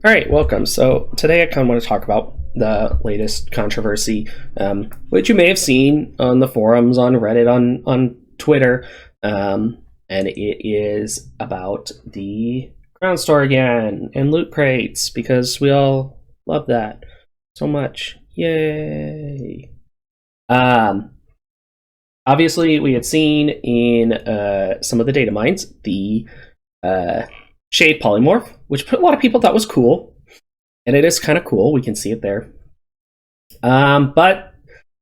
All right, welcome. So today I kind of want to talk about the latest controversy, which you may have seen on the forums, on Reddit, on Twitter, and it is about the Crown Store again and loot crates because we all love that so much. Yay! Obviously, we had seen in some of the data mines the Shade Polymorph, which a lot of people thought was cool, and it is kind of cool. We can see it there. But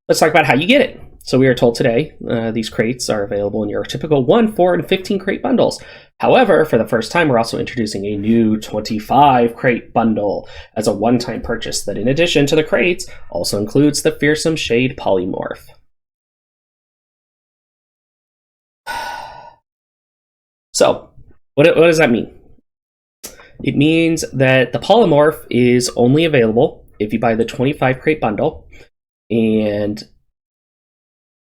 let's talk about how you get it. So we are told today these crates are available in your typical 1, 4, and 15 crate bundles. However, for the first time, we're also introducing a new 25 crate bundle as a one-time purchase that, in addition to the crates, also includes the fearsome Shade Polymorph. So, what does that mean? It means that the Polymorph is only available if you buy the 25 crate bundle, and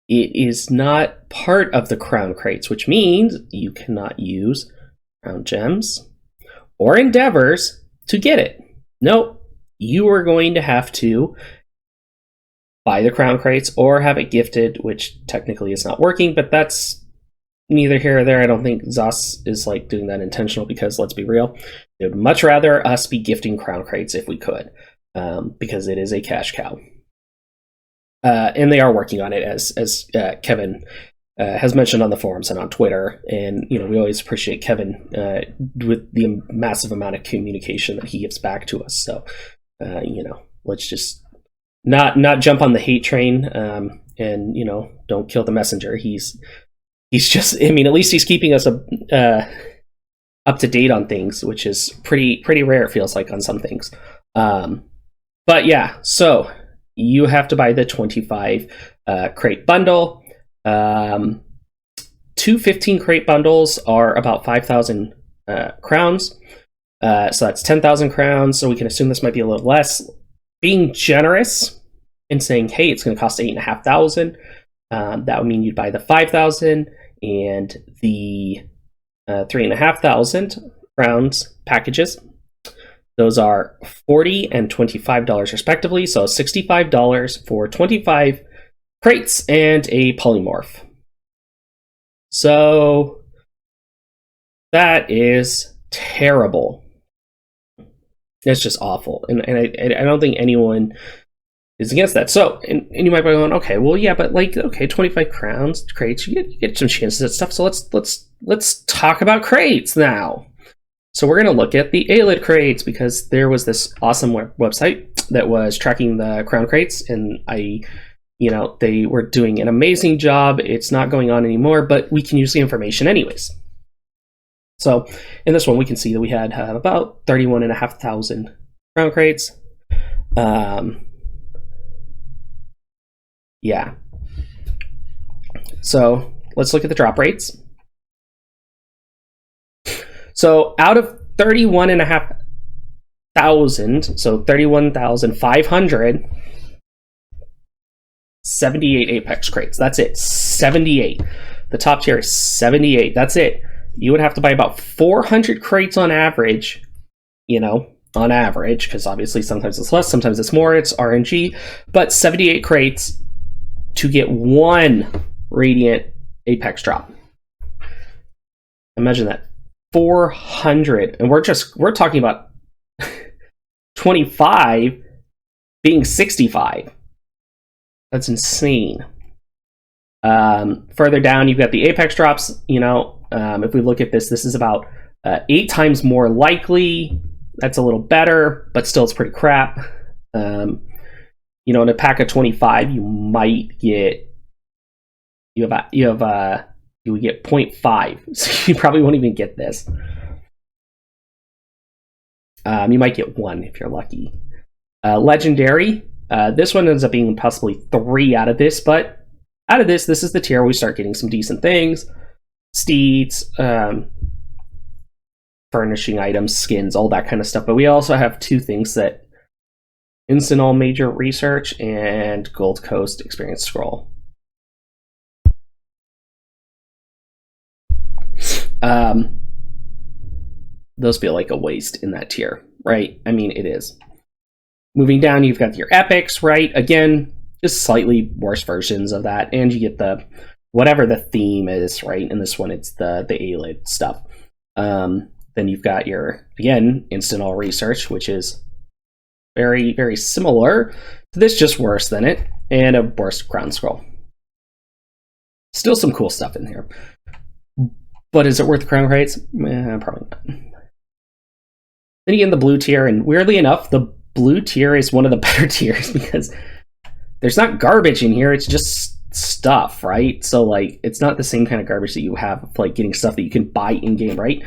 it is not part of the crown crates, which means you cannot use crown gems or endeavors to get it. Nope, you are going to have to buy the crown crates or have it gifted, which technically is not working, but that's neither here or there. I don't think Zos is like doing that intentional because, let's be real, they would much rather us be gifting crown crates if we could, because it is a cash cow. And they are working on it, as Kevin has mentioned on the forums and on Twitter. And we always appreciate Kevin with the massive amount of communication that he gives back to us. So let's just not jump on the hate train, and don't kill the messenger. He's just, at least he's keeping us up to date on things, which is pretty rare, it feels like, on some things. But yeah, so you have to buy the 25 crate bundle. 2 15 crate bundles are about 5,000 crowns. So that's 10,000 crowns. So we can assume this might be a little less. Being generous and saying, hey, it's going to cost 8,500. That would mean you'd buy the 5,000 and the 3,500 crowns packages. Those are $40 and $25 respectively, so $65 for 25 crates and a polymorph. So that is terrible. It's just awful, and I don't think anyone is against that. So, and you might be going, okay, well, yeah, but 25 crowns crates, you get some chances at stuff. So let's talk about crates now. So we're going to look at the A-Lid crates, because there was this awesome website that was tracking the crown crates, and they were doing an amazing job. It's not going on anymore, but we can use the information anyways. So in this one, we can see that we had about 31,500 crown crates. Yeah. So let's look at the drop rates. So out of 31,500, so 31,500, 78 Apex crates. That's it. 78. The top tier is 78. That's it. You would have to buy about 400 crates on average, on average, because obviously sometimes it's less, sometimes it's more, it's RNG, but 78 crates to get one Radiant Apex drop. Imagine that. 400, and we're talking about 25 being 65. That's insane. Further down, you've got the Apex drops. If we look at this is about 8 times more likely. That's a little better, but still it's pretty crap. In a pack of 25, you might get you would get 0.5, so you probably won't even get this. You might get 1 if you're lucky. Legendary, this one ends up being possibly 3 out of this, but out of this is the tier where we start getting some decent things. Steeds, furnishing items, skins, all that kind of stuff. But we also have 2 things that instant all major research and Gold Coast experience scroll. Those feel like a waste in that tier. right? I mean, it is. Moving down, you've got your epics, right? Again, just slightly worse versions of that, and you get the whatever the theme is, right? In this one, it's the ALID stuff. Then you've got your, again, instant all research, which is very, very similar to this, just worse than it, and a worse crown scroll. Still some cool stuff in here. But is it worth the crown crates? Probably not. Then you get in the blue tier, and weirdly enough, the blue tier is one of the better tiers because there's not garbage in here, it's just stuff, right? So like, it's not the same kind of garbage that you have of like getting stuff that you can buy in-game, right?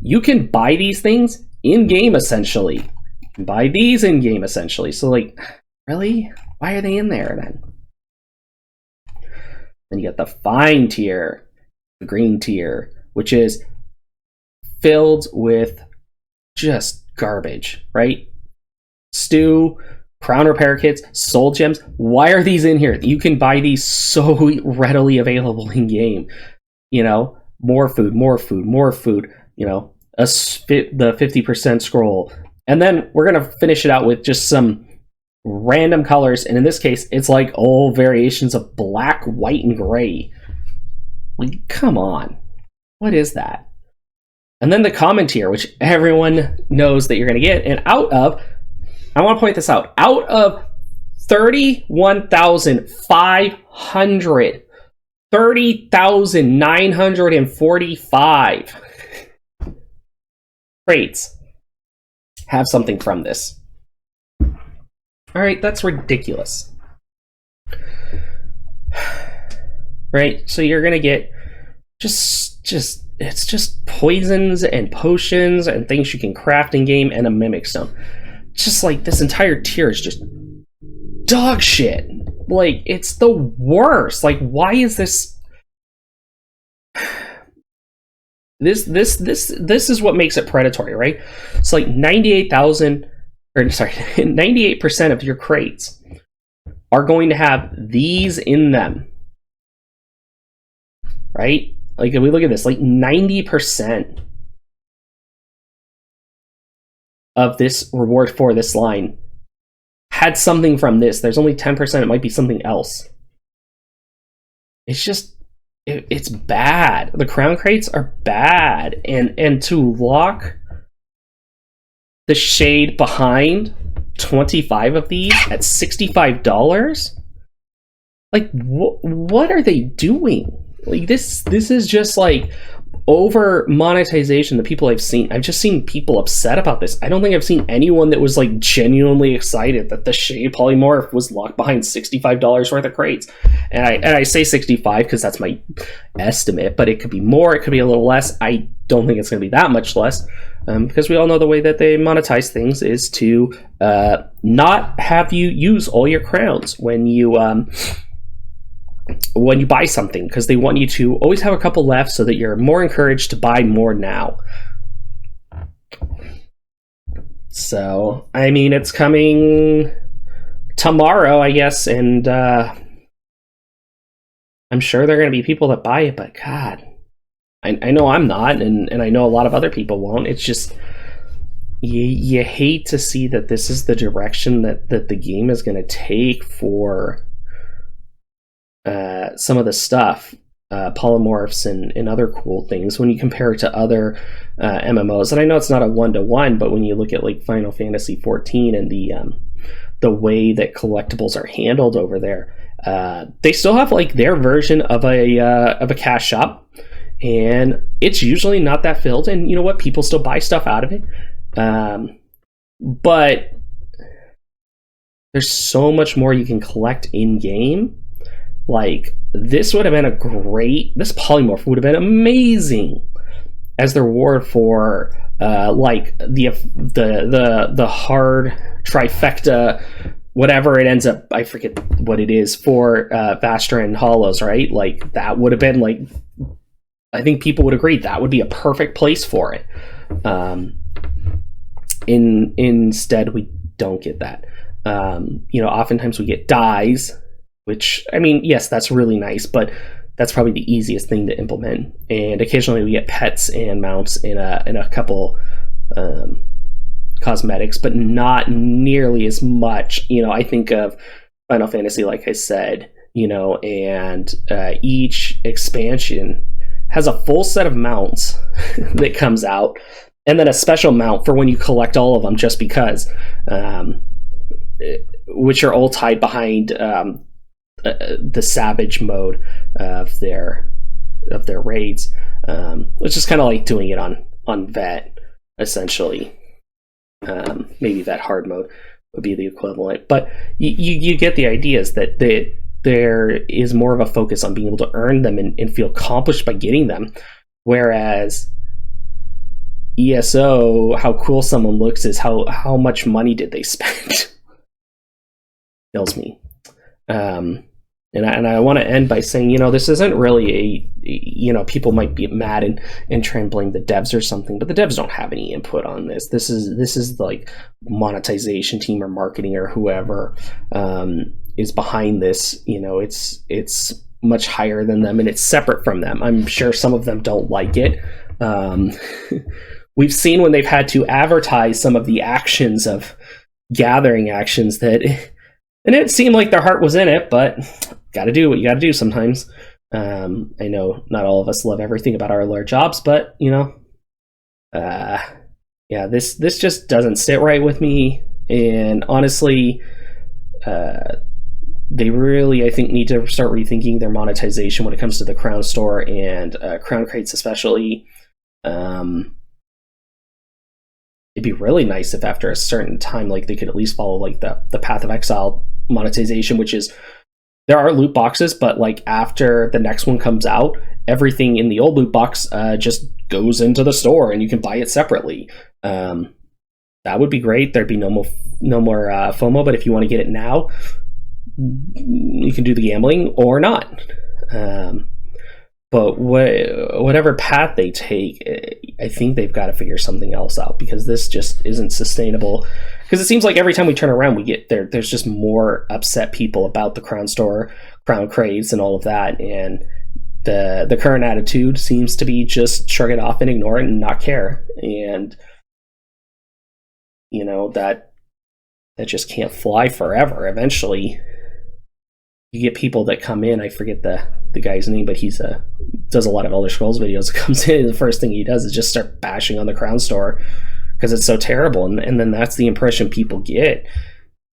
You can buy these things in-game, essentially. You can buy these in-game, essentially. So like, really? Why are they in there then? Then you got the fine tier, the green tier, which is filled with just garbage, right? Stew, crown repair kits, soul gems. Why are these in here? You can buy these so readily available in game. You know, more food, more food, more food. You know, the 50% scroll, and then we're gonna finish it out with just some random colors. And in this case, it's like all variations of black, white, and gray. Like, come on, what is that? And then the common tier, which everyone knows that you're gonna get, and out of, I want to point this out. Out of 31,500, 30,945 crates have something from this. All right, that's ridiculous. Right, so you're gonna get it's just poisons and potions and things you can craft in game and a mimic stone. Just like this entire tier is just dog shit. Like, it's the worst. Like, why is this? This is what makes it predatory, right? It's like 98% of your crates are going to have these in them, right? Like, if we look at this, like 90% of this reward for this line had something from this. There's only 10% it might be something else. It's just, it's bad. The crown crates are bad, and to lock the shade behind 25 of these at $65, like what are they doing? Like, this is just like over monetization. The people I've just seen people upset about this. I don't think I've seen anyone that was like genuinely excited that the shade polymorph was locked behind $65 worth of crates. And I say 65 because that's my estimate, but it could be more, it could be a little less. I don't think it's going to be that much less, because we all know the way that they monetize things is to not have you use all your crowns when you buy something, because they want you to always have a couple left so that you're more encouraged to buy more now. So, I mean, it's coming tomorrow, I guess, and I'm sure there are going to be people that buy it, but God, I know I'm not, and I know a lot of other people won't. It's just, you hate to see that this is the direction that the game is going to take for some of the stuff, polymorphs and other cool things when you compare it to other MMOs. And I know it's not a one-to-one, but when you look at like Final Fantasy 14 and the way that collectibles are handled over there, they still have like their version of a cash shop, and it's usually not that filled, and you know what, people still buy stuff out of it, but there's so much more you can collect in game. Like, this would have been this polymorph would have been amazing as the reward for like the hard trifecta, whatever it ends up, I forget what it is, for Vastra and Hollows, right? Like, that would have been like, I think people would agree that would be a perfect place for it. Instead, we don't get that. You know, oftentimes we get dyes, which, I mean, yes, that's really nice, but that's probably the easiest thing to implement. And occasionally we get pets and mounts in a couple cosmetics, but not nearly as much. I think of Final Fantasy, like I said, and each expansion has a full set of mounts that comes out, and then a special mount for when you collect all of them, just because, which are all tied behind the savage mode of their raids, which is kind of like doing it on vet, essentially. Maybe vet hard mode would be the equivalent, but you get the idea, is that there is more of a focus on being able to earn them and feel accomplished by getting them, whereas ESO, how cool someone looks is how much money did they spend. Kills me. And I want to end by saying, this isn't really people might be mad and try and blame the devs or something, but the devs don't have any input on this. This is like monetization team or marketing or whoever is behind this. It's much higher than them, and it's separate from them. I'm sure some of them don't like it. We've seen when they've had to advertise some of the actions of gathering actions and it seemed like their heart was in it, but got to do what you got to do sometimes. I know not all of us love everything about our jobs, but this just doesn't sit right with me. And honestly, they really, I think, need to start rethinking their monetization when it comes to the Crown Store and Crown Crates especially. It'd be really nice if after a certain time, like, they could at least follow like the Path of Exile monetization, which is, there are loot boxes, but like after the next one comes out, everything in the old loot box just goes into the store and you can buy it separately. That would be great. There'd be no more FOMO, but if you want to get it now, you can do the gambling or not. But whatever path they take, I think they've got to figure something else out, because this just isn't sustainable. Because it seems like every time we turn around, we get there's just more upset people about the Crown Store, Crown Crates, and all of that. And the current attitude seems to be just shrug it off and ignore it and not care. And that just can't fly forever. Eventually, you get people that come in. I forget the guy's name, but he's does a lot of Elder Scrolls videos. Comes in, and the first thing he does is just start bashing on the Crown Store because it's so terrible, and then that's the impression people get.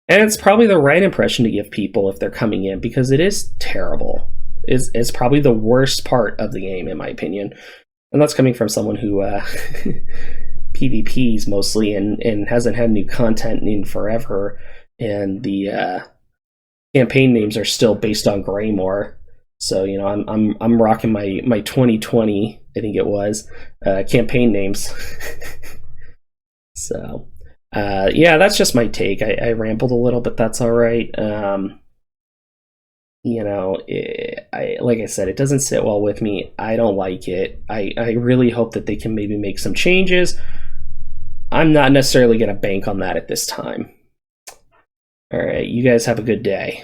And it's probably the right impression to give people if they're coming in, because it is terrible. It's probably the worst part of the game, in my opinion, and that's coming from someone who PvPs mostly and hasn't had new content in forever, and the campaign names are still based on Greymore. So I'm rocking my 2020, I think it was, campaign names. So that's just my take. I rambled a little, but that's all right. Like I said, it doesn't sit well with me. I don't like it. I really hope that they can maybe make some changes. I'm not necessarily going to bank on that at this time. All right, you guys have a good day.